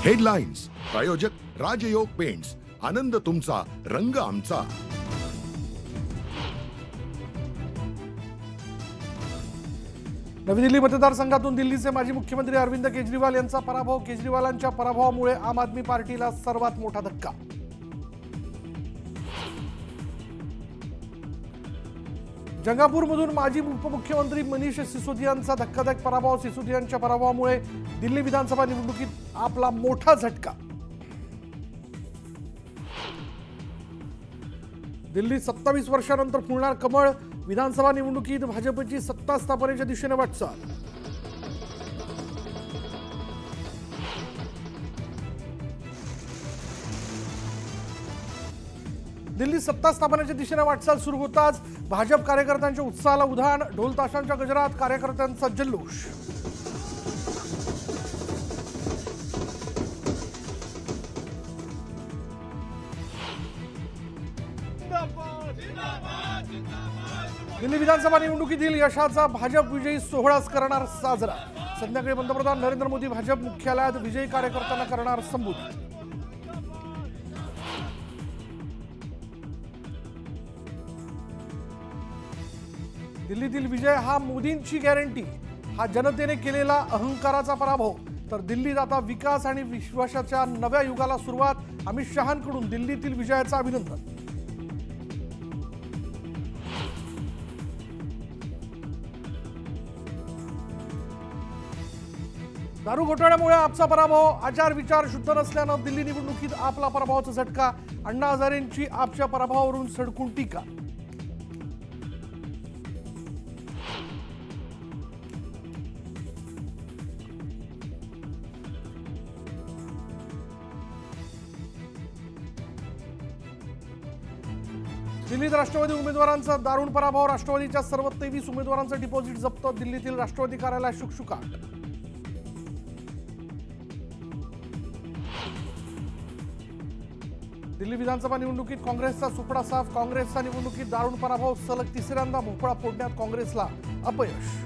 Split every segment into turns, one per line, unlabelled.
Headlines प्रायोजक राजयोग paints, आनंद तुमचा, रंग आमचा।
नवी दिल्ली मतदारसंघातून दिल्लीचे माजी मुख्यमंत्री अरविंद केजरीवाल यांचा पराभव। केजरीवालांच्या पराभवामुळे आम आदमी पार्टीला सर्वात मोठा धक्का। जंगापूरमधून माजी उपमुख्यमंत्री मनीष सिसोदियांचा धक्कादायक पराभव। सिसोदियांच्या पराभवामुळे दिल्ली विधानसभा निवडणुकीत आपला मोठा झटका। दिल्ली 27 वर्षांनंतर फुलणार कमळ। विधानसभा निवडणुकीत भाजपची सत्ता स्थापनेच्या दिशेने वाटचाल। दिल्ली सत्ता स्थापनेच्या दिशेने वाटचाल सुरू होताच भाजप कार्यकर्त्यांच्या उत्साहाला उधाण। ढोल ताशांच्या गजरात कार्यकर्त्यांचा जल्लोष। दिल्ली विधानसभा निवडणुकीतील यशाचा भाजप विजयी सोहळाच करणार साजरा। संध्याकाळी पंतप्रधान नरेंद्र मोदी भाजप मुख्यालयात विजयी कार्यकर्त्यांना करणार संबोधित। दिल्लीतील विजय हा मोदींची गॅरंटी, हा जनतेने केलेला अहंकाराचा पराभव। तर दिल्लीत आता विकास आणि विश्वासाच्या नव्या युगाला सुरुवात। अमित शहांकडून दिल्लीतील विजयाचं अभिनंदन। दारू घोटाळ्यामुळे आपचा पराभव। आचार विचार शुद्ध नसल्यानं दिल्ली निवडणुकीत आपला पराभवाचा झटका। अण्णा हजारेंची आपच्या पराभवावरून सडकून टीका। दिल्लीत राष्ट्रवादी उमेदवारांचा दारुण पराभव। राष्ट्रवादीच्या सर्व 23 उमेदवारांचं डिपॉझिट जप्त। दिल्लीतील राष्ट्रवादी कार्यालयात शुकशुकाट। दिल्ली विधानसभा निवडणुकीत काँग्रेसचा सुपडा साफ। काँग्रेसचा निवडणुकीत दारुण पराभव। सलग तिसऱ्यांदा भोपळा फोडण्यात काँग्रेसला अपयश।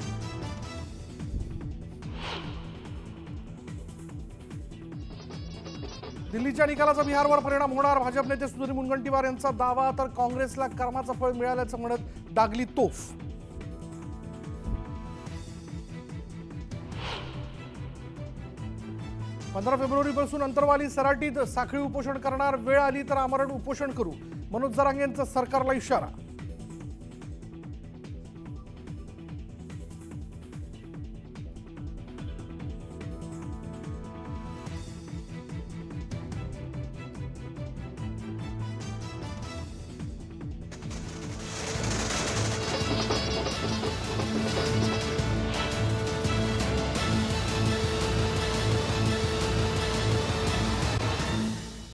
दिल्लीच्या निकालाचा बिहारवर परिणाम होणार। भाजप नेते सुधीर मुनगंटीवार यांचा दावा। तर काँग्रेसला कर्माचं फळ मिळाल्याचं म्हणत डागली तोफ। पंधरा फेब्रुवारीपासून अंतरवाली सराटीत साखळी उपोषण करणार। वेळ आली तर आमरण उपोषण करू। मनोज जरांगेंचा सरकारला इशारा।